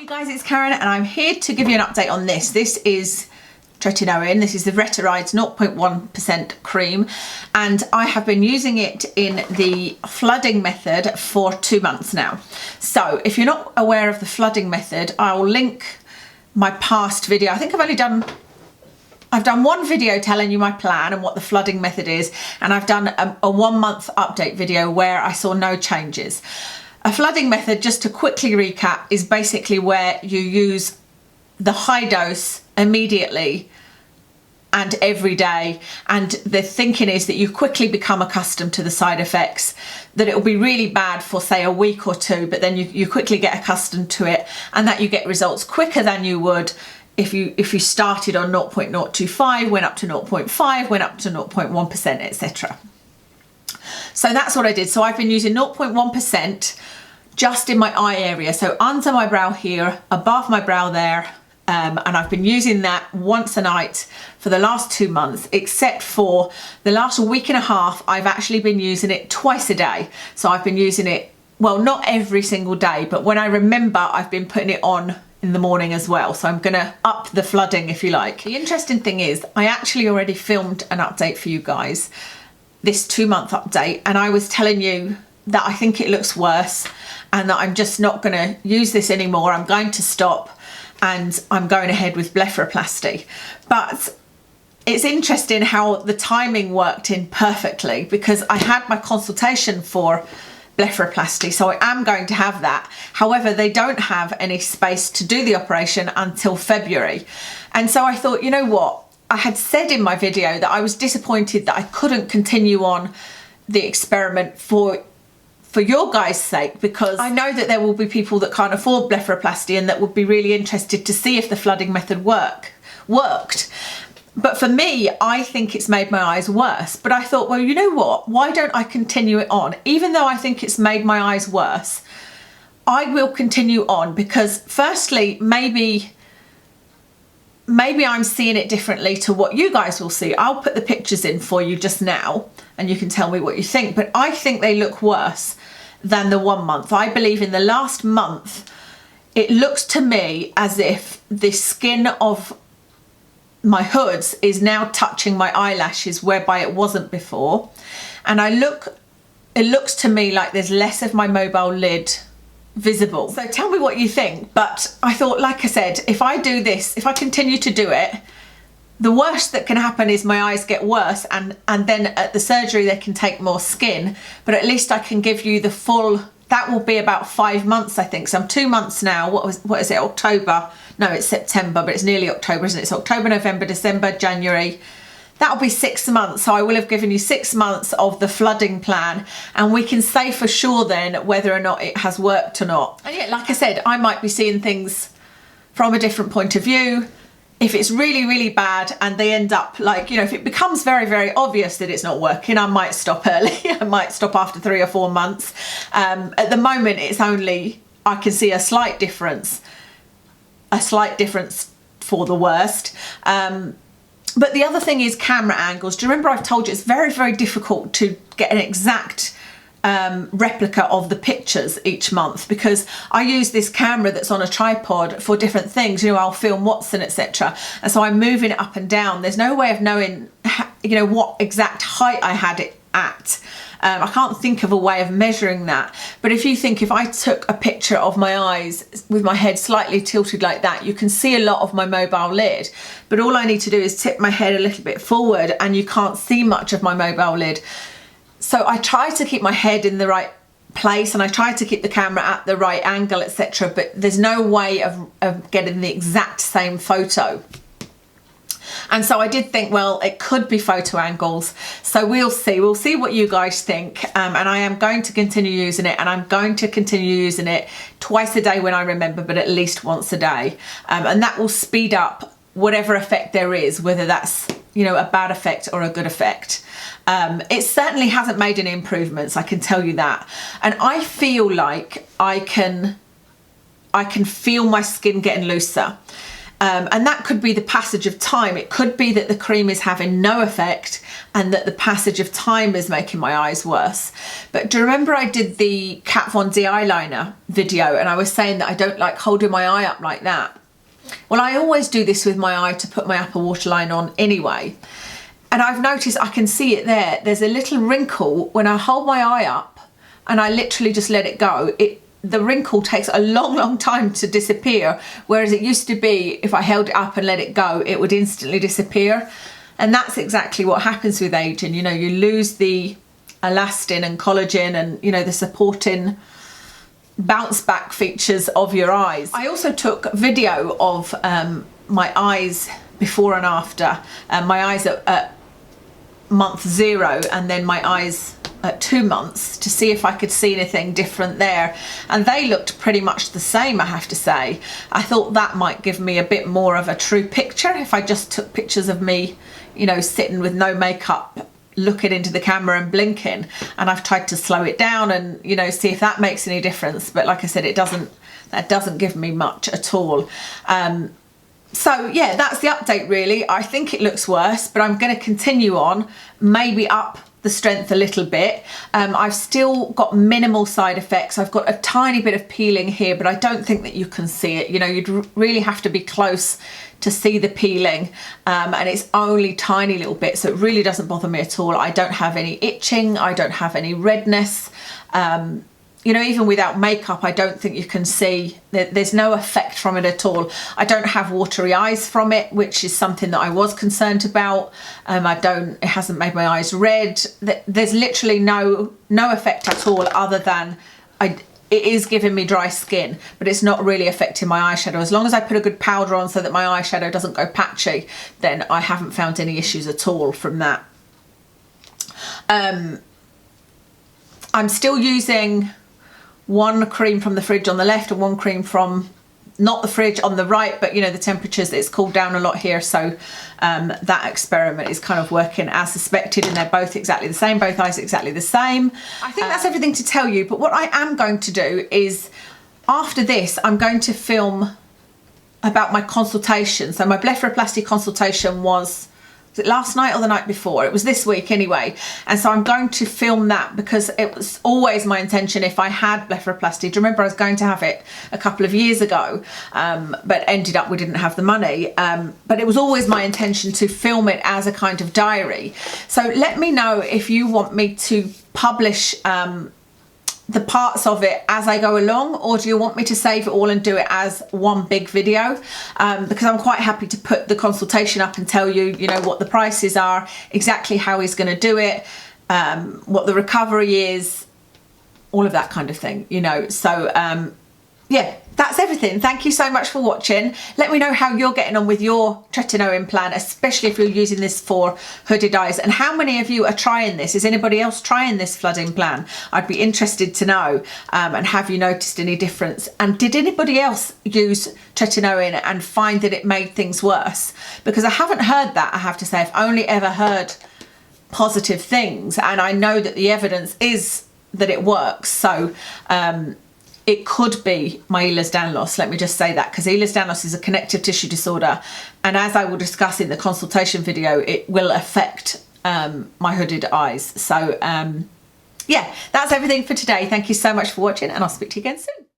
you guys, it's Karen and I'm here to give you an update on this. This is Tretinoin. This is the Retinoid 0.1% cream and I have been using it in the flooding method for 2 months now. So if you're not aware of the flooding method, I'll link my past video. I think I've done one video telling you my plan and what the flooding method is, and I've done a 1 month update video where I saw no changes. A flooding method, just to quickly recap, is basically where you use the high dose immediately and every day, and the thinking is that you quickly become accustomed to the side effects, that it will be really bad for say a week or two, but then you quickly get accustomed to it, and that you get results quicker than you would if you started on 0.025, went up to 0.5, went up to 0.1%, etc. So that's what I did. So I've been using 0.1% just in my eye area, so under my brow here, above my brow there, and I've been using that once a night for the last 2 months, except for the last week and a half I've actually been using it twice a day. So I've been using it, well, not every single day, but when I remember I've been putting it on in the morning as well. So I'm gonna up the flooding, if you like. The interesting thing is I actually already filmed an update for you guys, this 2 month update, and I was telling you that I think it looks worse and that I'm just not gonna use this anymore. I'm going to stop and I'm going ahead with blepharoplasty. But it's interesting how the timing worked in perfectly, because I had my consultation for blepharoplasty, so I am going to have that. However, they don't have any space to do the operation until February. And so I thought, you know what? I had said in my video that I was disappointed that I couldn't continue on the experiment for your guys' sake, because I know that there will be people that can't afford blepharoplasty and that would be really interested to see if the flooding method worked. But for me, I think it's made my eyes worse. But I thought, well, you know what? Why don't I continue it on? Even though I think it's made my eyes worse, I will continue on, because firstly, maybe I'm seeing it differently to what you guys will see. I'll put the pictures in for you just now and you can tell me what you think, but I think they look worse than the 1 month. I believe in the last month, it looks to me as if the skin of my hoods is now touching my eyelashes, whereby it wasn't before. And it looks to me like there's less of my mobile lid visible. So tell me what you think. But I thought, like I said, if I do this, if I continue to do it, the worst that can happen is my eyes get worse, and then at the surgery they can take more skin, but at least I can give you the full, that will be about 5 months, I think. So I'm 2 months now. What is it, October? No, it's September, but it's nearly October, isn't it? It's October, November, December, January. That'll be 6 months. So I will have given you 6 months of the flooding plan, and we can say for sure then whether or not it has worked or not. And yet, like I said, I might be seeing things from a different point of view. If it's really, really bad and they end up like, you know, if it becomes very, very obvious that it's not working, I might stop early. I might stop after 3 or 4 months. At the moment, it's only, I can see a slight difference for the worst. But the other thing is camera angles. Do you remember I've told you it's very, very difficult to get an exact replica of the pictures each month, because I use this camera that's on a tripod for different things. You know, I'll film Watson, etc. And so I'm moving it up and down. There's no way of knowing, you know, what exact height I had it at. I can't think of a way of measuring that. But if you think, if I took a picture of my eyes with my head slightly tilted like that, you can see a lot of my mobile lid. But all I need to do is tip my head a little bit forward and you can't see much of my mobile lid. So I try to keep my head in the right place and I try to keep the camera at the right angle, etc. But there's no way of getting the exact same photo. And so I did think, well, it could be photo angles. So we'll see what you guys think. And I am going to continue using it, and I'm going to continue using it twice a day when I remember, but at least once a day. And that will speed up whatever effect there is, whether that's, you know, a bad effect or a good effect. It certainly hasn't made any improvements, I can tell you that. And I feel like I can feel my skin getting looser. And that could be the passage of time. It could be that the cream is having no effect and that the passage of time is making my eyes worse. But do you remember I did the Kat Von D eyeliner video and I was saying that I don't like holding my eye up like that? Well, I always do this with my eye to put my upper waterline on anyway. And I've noticed I can see it there. There's a little wrinkle when I hold my eye up and I literally just let it go. The wrinkle takes a long time to disappear, whereas it used to be if I held it up and let it go, it would instantly disappear. And that's exactly what happens with aging. You know, you lose the elastin and collagen and, you know, the supporting bounce back features of your eyes. I also took video of my eyes before and after, my eyes at month 0 and then my eyes at 2 months to see if I could see anything different there, and they looked pretty much the same, I have to say. I thought that might give me a bit more of a true picture if I just took pictures of me, you know, sitting with no makeup, looking into the camera and blinking, and I've tried to slow it down and, you know, see if that makes any difference, but like I said, that doesn't give me much at all. So yeah, that's the update really. I think it looks worse, but I'm going to continue on, maybe up the strength a little bit. I've still got minimal side effects. I've got a tiny bit of peeling here, but I don't think that you can see it. You know, you'd really have to be close to see the peeling, and it's only tiny little bits, so it really doesn't bother me at all. I don't have any itching, I don't have any redness. You know, even without makeup, I don't think you can see, there's no effect from it at all. I don't have watery eyes from it, which is something that I was concerned about. It hasn't made my eyes red. There's literally no effect at all, other than it is giving me dry skin, but it's not really affecting my eyeshadow. As long as I put a good powder on so that my eyeshadow doesn't go patchy, then I haven't found any issues at all from that. I'm still using one cream from the fridge on the left and one cream from not the fridge on the right, but you know, the temperatures, it's cooled down a lot here, so that experiment is kind of working as suspected, and they're both exactly the same, both eyes exactly the same. I think that's everything to tell you, but what I am going to do is, after this, I'm going to film about my consultation. So my blepharoplasty consultation was it last night or the night before? It was this week anyway, and so I'm going to film that because it was always my intention if I had blepharoplasty. Do you remember I was going to have it a couple of years ago, but ended up we didn't have the money, but it was always my intention to film it as a kind of diary. So let me know if you want me to publish the parts of it as I go along, or do you want me to save it all and do it as one big video? Because I'm quite happy to put the consultation up and tell you, you know, what the prices are, exactly how he's going to do it, what the recovery is, all of that kind of thing, you know. So yeah, that's everything. Thank you so much for watching. Let me know how you're getting on with your Tretinoin plan, especially if you're using this for hooded eyes, and how many of you are trying this. Is anybody else trying this flooding plan? I'd be interested to know. And have you noticed any difference? And did anybody else use Tretinoin and find that it made things worse? Because I haven't heard that, I have to say. I've only ever heard positive things, and I know that the evidence is that it works. So it could be my Ehlers-Danlos, let me just say that, because Ehlers-Danlos is a connective tissue disorder, and as I will discuss in the consultation video, it will affect my hooded eyes. So yeah, that's everything for today. Thank you so much for watching, and I'll speak to you again soon.